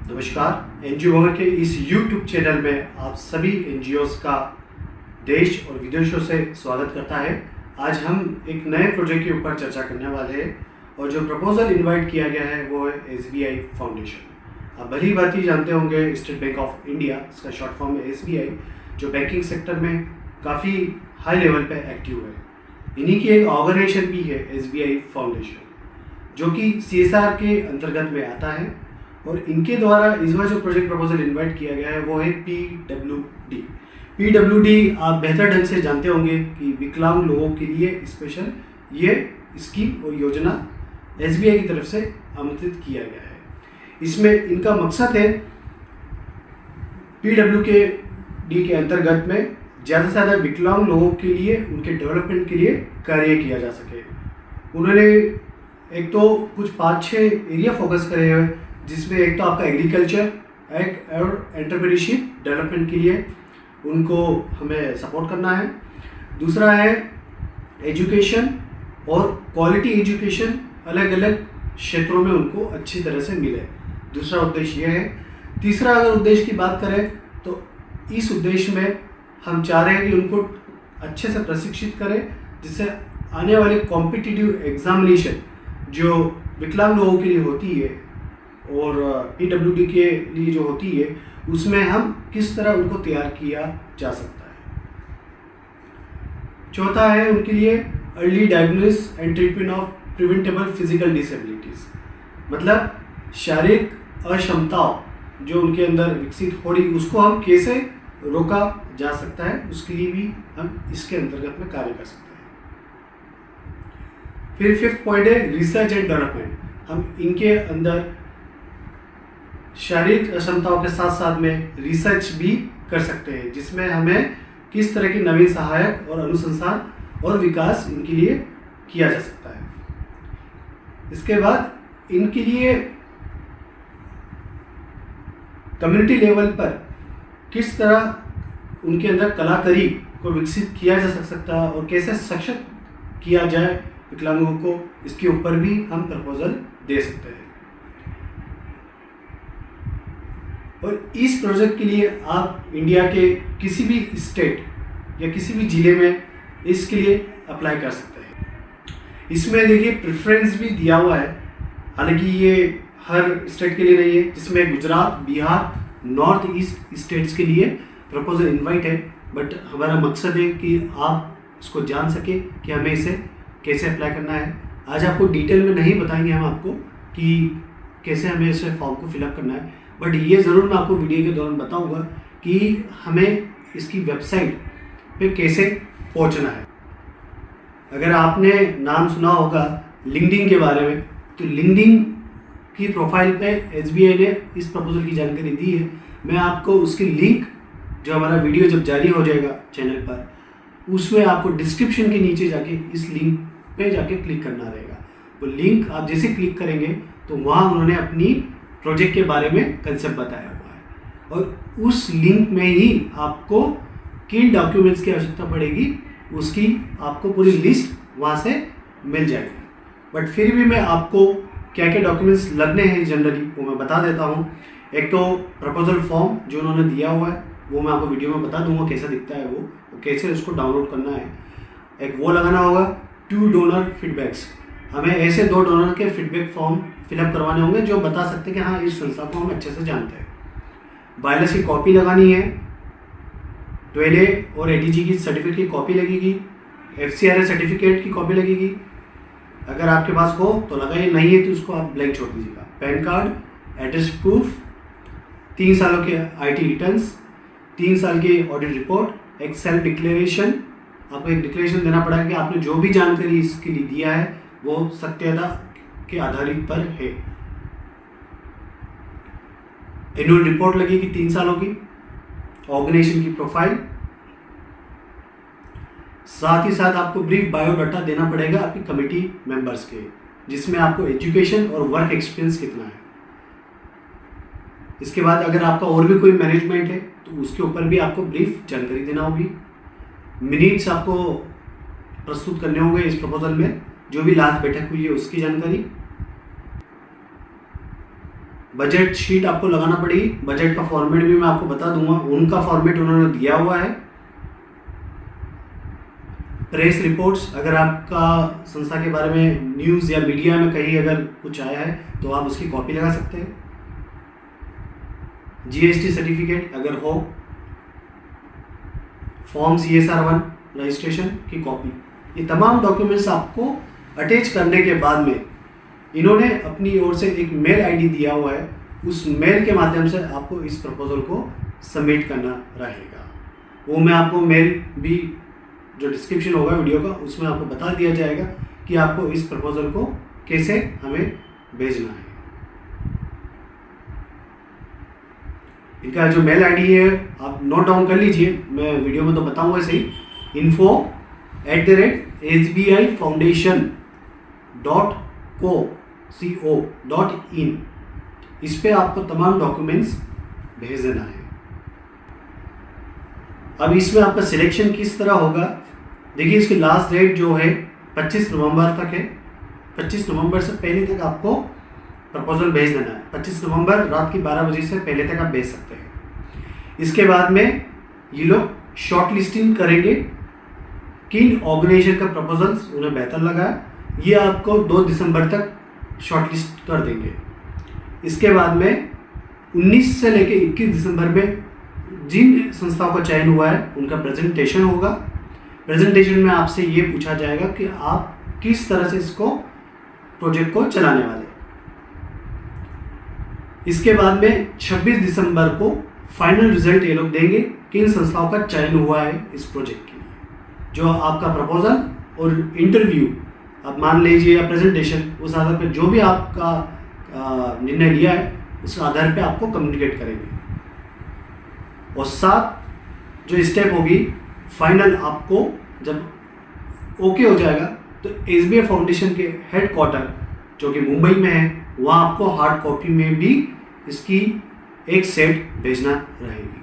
नमस्कार। एनजीओ भवन के इस यूट्यूब चैनल में आप सभी एनजीओस का देश और विदेशों से स्वागत करता है। आज हम एक नए प्रोजेक्ट के ऊपर चर्चा करने वाले हैं और जो प्रपोजल इनवाइट किया गया है वो है एसबीआई फाउंडेशन। आप भली भांति जानते होंगे स्टेट बैंक ऑफ इंडिया, इसका शॉर्ट फॉर्म है एसबीआई, जो बैंकिंग सेक्टर में काफ़ी हाई लेवल पे एक्टिव है। इन्हीं की एक ऑर्गेनाइजेशन भी है एसबीआई फाउंडेशन, जो कि सीएसआर के अंतर्गत में आता है। और इनके द्वारा इस बार जो प्रोजेक्ट प्रपोजल इनवाइट किया गया है वो है पीडब्ल्यूडी। पीडब्ल्यूडी आप बेहतर ढंग से जानते होंगे कि विकलांग लोगों के लिए स्पेशल ये स्कीम और योजना एसबीआई की तरफ से आमंत्रित किया गया है। इसमें इनका मकसद है पीडब्ल्यूडी के अंतर्गत में ज़्यादा से ज़्यादा विकलांग लोगों के लिए, उनके डेवलपमेंट के लिए कार्य किया जा सके। उन्होंने एक तो कुछ 5-6 एरिया फोकस करे हैं, जिसमें एक तो आपका एग्रीकल्चर और एंटरप्रेन्योरशिप डेवलपमेंट के लिए उनको हमें सपोर्ट करना है। दूसरा है एजुकेशन और क्वालिटी एजुकेशन अलग अलग क्षेत्रों में उनको अच्छी तरह से मिले, दूसरा उद्देश्य यह है। तीसरा अगर उद्देश्य की बात करें तो इस उद्देश्य में हम चाह रहे हैं कि उनको अच्छे से प्रशिक्षित करें, जिससे आने वाले कॉम्पिटिटिव एग्जामिनेशन जो विकलांग लोगों के लिए होती है और पीडब्ल्यूडी के लिए जो होती है, उसमें हम किस तरह उनको तैयार किया जा सकता है। चौथा है उनके लिए early diagnosis and treatment of preventable physical disabilities, मतलब शारीरिक अक्षमताओं जो उनके अंदर विकसित हो रही, उसको हम कैसे रोका जा सकता है, उसके लिए भी हम इसके अंतर्गत में कार्य कर सकते हैं। फिर 5th पॉइंट है रिसर्च एंड डेवलपमेंट। हम इनके अंदर शारीरिक अक्षमताओं के साथ साथ में रिसर्च भी कर सकते हैं, जिसमें हमें किस तरह के नवीन सहायक और अनुसंधान और विकास इनके लिए किया जा सकता है। इसके बाद इनके लिए कम्युनिटी लेवल पर किस तरह उनके अंदर कलाकारी को विकसित किया जा सकता है और कैसे सशक्त किया जाए विकलांगों को, इसके ऊपर भी हम प्रपोजल दे सकते हैं। और इस प्रोजेक्ट के लिए आप इंडिया के किसी भी स्टेट या किसी भी ज़िले में इसके लिए अप्लाई कर सकते हैं। इसमें देखिए प्रेफरेंस भी दिया हुआ है, हालांकि ये हर स्टेट के लिए नहीं है, जिसमें Gujarat, Bihar, north east states के लिए प्रपोजल इनवाइट है। बट हमारा मकसद है कि आप इसको जान सके कि हमें इसे कैसे अप्लाई करना है। आज आपको डिटेल में नहीं बताएंगे हम आपको कि कैसे हमें इसे फॉर्म को फिलअप करना है, बट ये ज़रूर मैं आपको वीडियो के दौरान बताऊंगा कि हमें इसकी वेबसाइट पे कैसे पहुंचना है। अगर आपने नाम सुना होगा लिंक्डइन के बारे में, तो लिंक्डइन की प्रोफाइल पे एसबीआई ने इस प्रपोजल की जानकारी दी है। मैं आपको उसकी लिंक, जो हमारा वीडियो जब जारी हो जाएगा चैनल पर, उसमें आपको डिस्क्रिप्शन के नीचे जाके इस लिंक पे जाके क्लिक करना रहेगा। वो लिंक आप जैसे क्लिक करेंगे तो वहाँ उन्होंने अपनी प्रोजेक्ट के बारे में कंसेप्ट बताया हुआ है, और उस लिंक में ही आपको किन डॉक्यूमेंट्स की आवश्यकता पड़ेगी उसकी आपको पूरी लिस्ट वहाँ से मिल जाएगी। बट फिर भी मैं आपको क्या क्या डॉक्यूमेंट्स लगने हैं जनरली वो मैं बता देता हूँ। एक तो प्रपोजल फॉर्म जो उन्होंने दिया हुआ है वो मैं आपको वीडियो में बता दूंगा कैसा दिखता है वो कैसे उसको डाउनलोड करना है। एक वो लगाना होगा 2 डोनर फीडबैक्स। हमें ऐसे 2 डोनर के फीडबैक फॉर्म फिलअप करवाने होंगे जो बता सकते हैं कि हाँ इस संस्था को हम अच्छे से जानते हैं। बायलस की कॉपी लगानी है, 12A और ADG की सर्टिफिकेट की कॉपी लगेगी, FCRA सर्टिफिकेट की कॉपी लगेगी। अगर आपके पास हो तो लगाइए, नहीं है तो उसको आप ब्लैंक छोड़ दीजिएगा। पैन कार्ड, एड्रेस प्रूफ, 3 सालों के IT रिटर्न्स, 3 साल की ऑडिट रिपोर्ट, एक सेल्फ डिक्लेरेशन। आपको एक डिक्लेरेशन देना पड़ेगा कि आपने जो भी जानकारी इसके लिए दिया है वो सत्यता के आधारित पर है। एनुअल रिपोर्ट लगेगी 3 सालों की, ऑर्गेनाइजेशन की प्रोफाइल, साथ ही साथ आपको ब्रीफ बायोडाटा देना पड़ेगा आपकी कमेटी मेंबर्स के, जिसमें आपको एजुकेशन और वर्क एक्सपीरियंस कितना है। इसके बाद अगर आपका और भी कोई मैनेजमेंट है तो उसके ऊपर भी आपको ब्रीफ जानकारी देना होगी। मिनट्स आपको प्रस्तुत करने होंगे इस प्रपोजल में, जो भी लास्ट बैठक हुई है उसकी जानकारी। बजट शीट आपको लगाना पड़ेगी। बजट का फॉर्मेट भी मैं आपको बता दूंगा, उनका फॉर्मेट उन्होंने दिया हुआ है। प्रेस रिपोर्ट्स, अगर आपका संस्था के बारे में न्यूज़ या मीडिया में कहीं अगर कुछ आया है तो आप उसकी कॉपी लगा सकते हैं। जीएसटी सर्टिफिकेट अगर हो, फॉर्म CSR1 रजिस्ट्रेशन की कॉपी, ये तमाम डॉक्यूमेंट्स आपको अटैच करने के बाद में इन्होंने अपनी ओर से एक मेल आईडी दिया हुआ है, उस मेल के माध्यम से आपको इस प्रपोजल को सबमिट करना रहेगा। वो मैं आपको मेल भी, जो डिस्क्रिप्शन होगा वीडियो का, उसमें आपको बता दिया जाएगा कि आपको इस प्रपोजल को कैसे हमें भेजना है। इनका जो मेल आईडी है आप नोट डाउन कर लीजिए, मैं वीडियो में तो बताऊंगा सही। info@sbifoundation.co.in, इस पे आपको तमाम डॉक्यूमेंट्स भेज देना है। अब इसमें आपका सिलेक्शन किस तरह होगा, देखिए इसकी लास्ट डेट जो है 25 नवंबर तक है। 25 नवंबर से पहले तक आपको प्रपोजल भेज देना है। 25 नवंबर रात की 12 बजे से पहले तक आप भेज सकते हैं। इसके बाद में ये लोग शॉर्ट लिस्टिंग करेंगे, किन ऑर्गेनाइजेशन का प्रपोजल्स उन्हें बेहतर लगा, ये आपको 2 दिसंबर तक शॉर्ट लिस्ट कर देंगे। इसके बाद में 19 से लेकर 21 दिसंबर में जिन संस्थाओं का चयन हुआ है उनका प्रेजेंटेशन होगा। प्रेजेंटेशन में आपसे ये पूछा जाएगा कि आप किस तरह से इसको प्रोजेक्ट को चलाने वाले। इसके बाद में 26 दिसंबर को फाइनल रिजल्ट ये लोग देंगे किन संस्थाओं का चयन हुआ है इस प्रोजेक्ट के लिए। जो आपका प्रपोजल और इंटरव्यू, आप मान लीजिए, या प्रेजेंटेशन, उस आधार पर जो भी आपका निर्णय लिया है उस आधार पे आपको कम्युनिकेट करेंगे। और साथ जो स्टेप होगी फाइनल, आपको जब ओके हो जाएगा तो SBI फाउंडेशन के हेडक्वार्टर जो कि मुंबई में है, वहाँ आपको हार्ड कॉपी में भी इसकी एक सेट भेजना रहेगी।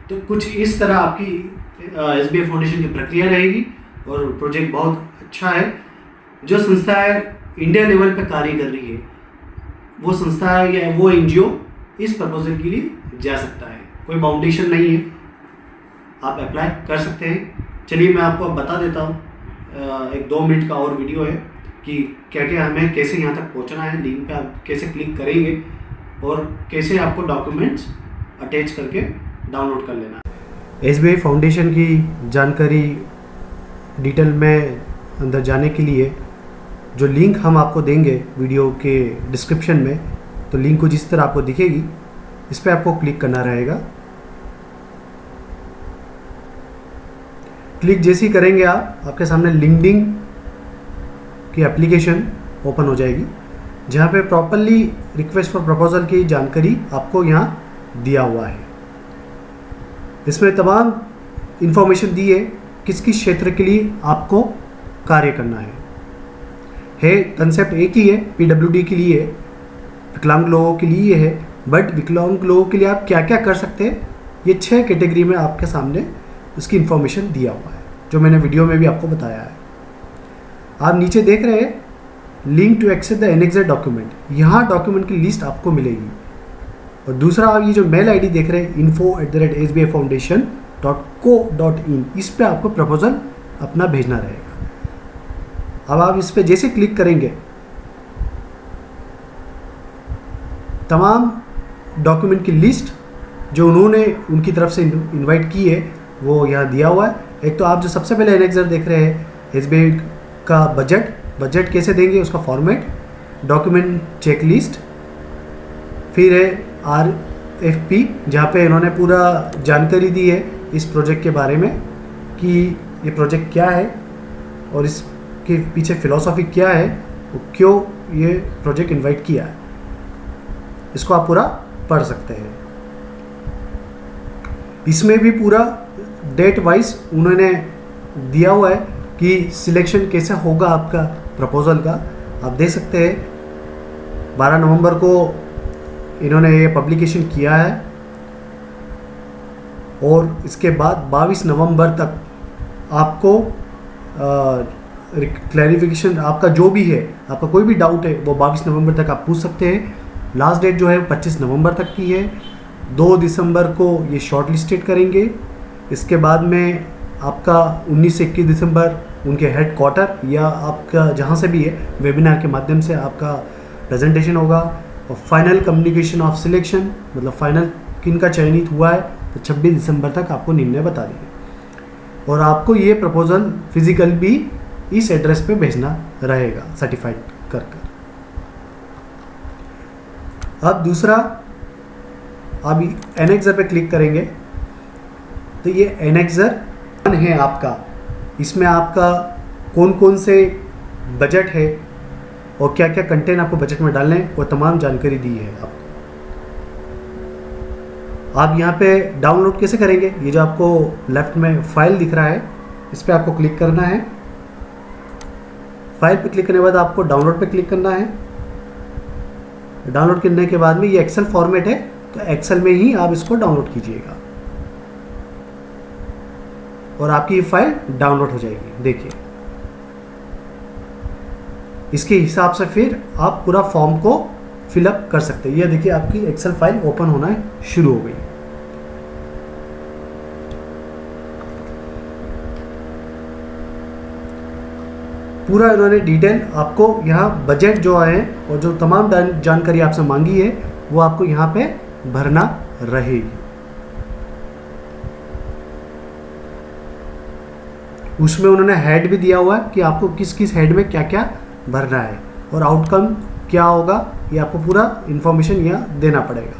तो कुछ इस तरह आपकी SBI फाउंडेशन की प्रक्रिया रहेगी और प्रोजेक्ट बहुत अच्छा है। जो संस्था है इंडिया लेवल पर कार्य कर रही है, वो संस्था है या वो NGO इस प्रपोजल के लिए जा सकता है, कोई बाउंडेशन नहीं है, आप अप्लाई कर सकते हैं। चलिए मैं आपको अब बता देता हूँ, एक 2 मिनट का और वीडियो है कि क्या क्या हमें कैसे यहाँ तक पहुँचना है, लिंक पे आप कैसे क्लिक करेंगे और कैसे आपको डॉक्यूमेंट्स अटैच करके डाउनलोड कर लेना है। SBI फाउंडेशन की जानकारी डिटेल में अंदर जाने के लिए जो लिंक हम आपको देंगे वीडियो के डिस्क्रिप्शन में, तो लिंक कुछ इस तरह आपको दिखेगी, इस पर आपको क्लिक करना रहेगा। क्लिक जैसे ही करेंगे आपके सामने लिंक्डइन की एप्लीकेशन ओपन हो जाएगी, जहाँ पे प्रॉपरली रिक्वेस्ट फॉर प्रपोजल की जानकारी आपको यहाँ दिया हुआ है। इसमें तमाम इंफॉर्मेशन दी है किस किस क्षेत्र के लिए आपको कार्य करना है। कंसेप्ट एक ही है, PWD के लिए, विकलांग लोगों के लिए है, बट विकलांग लोगों के लिए आप क्या क्या कर सकते हैं, ये 6 कैटेगरी में आपके सामने उसकी इन्फॉर्मेशन दिया हुआ है, जो मैंने वीडियो में भी आपको बताया है। आप नीचे देख रहे हैं link to access the annexed document, यहाँ डॉक्यूमेंट की लिस्ट आपको मिलेगी। और दूसरा आप ये जो मेल आईडी देख रहे हैं info@sbifoundation.co.in, इस पर आपको प्रपोजल अपना भेजना रहेगा। अब आप इस पर जैसे क्लिक करेंगे तमाम डॉक्यूमेंट की लिस्ट जो उन्होंने उनकी तरफ से इनवाइट की है वो यहाँ दिया हुआ है। एक तो आप जो सबसे पहले एनेक्सर देख रहे हैं SBI का बजट कैसे देंगे उसका फॉर्मेट, डॉक्यूमेंट चेकलिस्ट, फिर है RFP जहाँ पे इन्होंने पूरा जानकारी दी है इस प्रोजेक्ट के बारे में कि ये प्रोजेक्ट क्या है और इसके पीछे फिलॉसफी क्या है, वो क्यों ये प्रोजेक्ट इनवाइट किया है, इसको आप पूरा पढ़ सकते हैं। इसमें भी पूरा डेट वाइज उन्होंने दिया हुआ है कि सिलेक्शन कैसे होगा आपका प्रपोजल का। आप देख सकते हैं 12 नवंबर को इन्होंने ये पब्लिकेशन किया है और इसके बाद 22 नवंबर तक आपको क्लैरिफिकेशन आपका जो भी है, आपका कोई भी डाउट है वो 22 नवंबर तक आप पूछ सकते हैं। लास्ट डेट जो है 25 नवंबर तक की है। 2 दिसंबर को ये शॉर्ट लिस्टेड करेंगे। इसके बाद में आपका 19 से 21 दिसंबर उनके हेड क्वार्टर या आपका जहाँ से भी है वेबिनार के माध्यम से आपका प्रेजेंटेशन होगा। और फाइनल कम्युनिकेशन ऑफ सिलेक्शन, मतलब फाइनल किन का चयनित हुआ है, तो 26 दिसंबर तक आपको निर्णय बता देंगे। और आपको ये प्रपोजल फिजिकल भी इस एड्रेस पे भेजना रहेगा सर्टिफाइड कर। अब दूसरा, आप एनेक्सर पे क्लिक करेंगे तो ये एनेक्सर है आपका। इसमें आपका कौन कौन से बजट है और क्या क्या कंटेंट आपको बजट में डालने हैं वो तमाम जानकारी दी है आपको। आप यहाँ पे डाउनलोड कैसे करेंगे, ये जो आपको लेफ्ट में फाइल दिख रहा है इस पर आपको क्लिक करना है। फाइल पे क्लिक करने के बाद आपको डाउनलोड पे क्लिक करना है। डाउनलोड करने के बाद में ये एक्सेल फॉर्मेट है तो एक्सेल में ही आप इसको डाउनलोड कीजिएगा और आपकी ये फाइल डाउनलोड हो जाएगी। देखिए इसके हिसाब से फिर आप पूरा फॉर्म को फिलअप कर सकते हैं। ये देखिए आपकी एक्सेल फाइल ओपन होना शुरू हो गई। पूरा इन्होंने डिटेल आपको यहाँ बजट जो है और जो तमाम जानकारी आपसे मांगी है वो आपको यहाँ पे भरना रहेगी। उसमें उन्होंने हेड भी दिया हुआ है कि आपको किस किस हेड में क्या क्या भरना है और आउटकम क्या होगा, ये आपको पूरा इंफॉर्मेशन यहाँ देना पड़ेगा।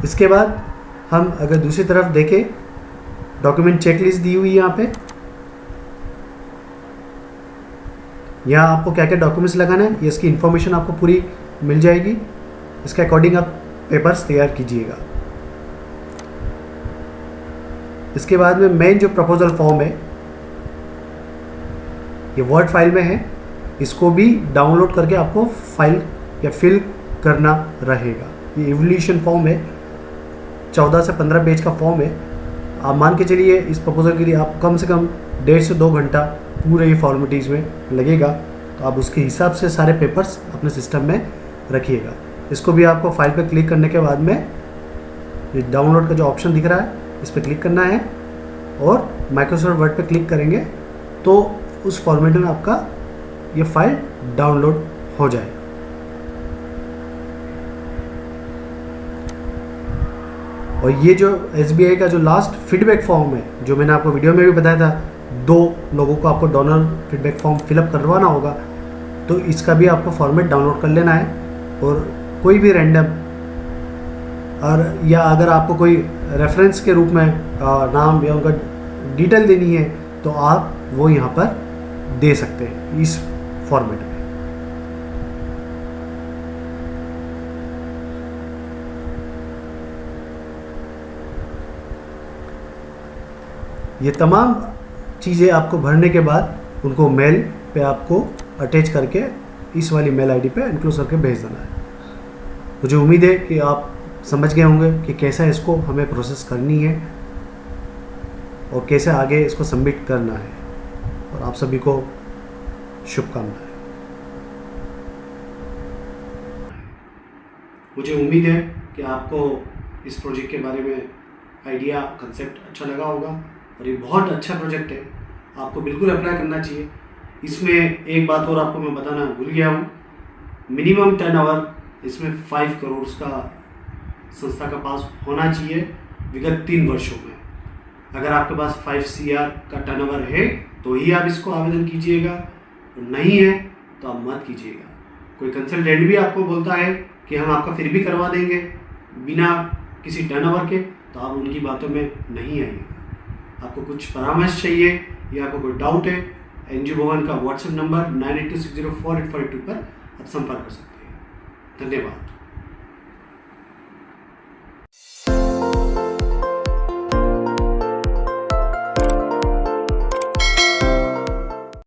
इसके बाद हम अगर दूसरी तरफ देखें, डॉक्यूमेंट चेकलिस्ट दी हुई है यहाँ पे। यहाँ आपको क्या क्या डॉक्यूमेंट्स लगाना है, ये इसकी इन्फॉर्मेशन आपको पूरी मिल जाएगी। इसके अकॉर्डिंग आप पेपर्स तैयार कीजिएगा। इसके बाद में मेन जो प्रपोजल फॉर्म है ये वर्ड फाइल में है, इसको भी डाउनलोड करके आपको फाइल या फिल करना रहेगा। ये इवोल्यूशन फॉर्म है, 14 से 15 पेज का फॉर्म है। आप मान के चलिए इस प्रपोजल के लिए आप कम से कम 1.5 से 2 घंटा पूरे ये फॉर्मेलिटीज़ में लगेगा। तो आप उसके हिसाब से सारे पेपर्स अपने सिस्टम में रखिएगा। इसको भी आपको फाइल पर क्लिक करने के बाद में ये डाउनलोड का जो ऑप्शन दिख रहा है इस पर क्लिक करना है और माइक्रोसॉफ्ट वर्ड पे क्लिक करेंगे तो उस फॉर्मेट में आपका ये फाइल डाउनलोड हो जाएगा। और ये जो SBI का जो लास्ट फीडबैक फॉर्म है, जो मैंने आपको वीडियो में भी बताया था, 2 लोगों को आपको डोनर फीडबैक फॉर्म फिलअप करवाना होगा, तो इसका भी आपको फॉर्मेट डाउनलोड कर लेना है। और कोई भी रैंडम और या अगर आपको कोई रेफरेंस के रूप में नाम या उनका डिटेल देनी है तो आप वो यहाँ पर दे सकते हैं इस फॉर्मेट में। ये तमाम चीज़ें आपको भरने के बाद उनको मेल पे आपको अटैच करके इस वाली मेल आईडी पे इनक्लूड करके भेज देना है। मुझे उम्मीद है कि आप समझ गए होंगे कि कैसा इसको हमें प्रोसेस करनी है और कैसे आगे इसको सबमिट करना है। और आप सभी को शुभकामनाएं। मुझे उम्मीद है कि आपको इस प्रोजेक्ट के बारे में आइडिया, कंसेप्ट अच्छा लगा होगा और ये बहुत अच्छा प्रोजेक्ट है, आपको बिल्कुल अप्लाई करना चाहिए। इसमें एक बात और आपको मैं बताना भूल गया हूँ, मिनिमम टर्नओवर इसमें 5 करोड़ का संस्था का पास होना चाहिए विगत 3 वर्षों में। अगर आपके पास 5 CR का टर्नओवर है तो ही आप इसको आवेदन कीजिएगा, और नहीं है तो आप मत कीजिएगा। कोई कंसल्टेंट भी आपको बोलता है कि हम आपका फिर भी करवा देंगे बिना किसी टर्नओवर के, तो आप उनकी बातों में नहीं आइएगा। आपको कुछ परामर्श चाहिए या आपको कोई डाउट है, NGO भवन का व्हाट्सएप नंबर 9826048482 पर आप संपर्क कर सकते हैं। धन्यवाद।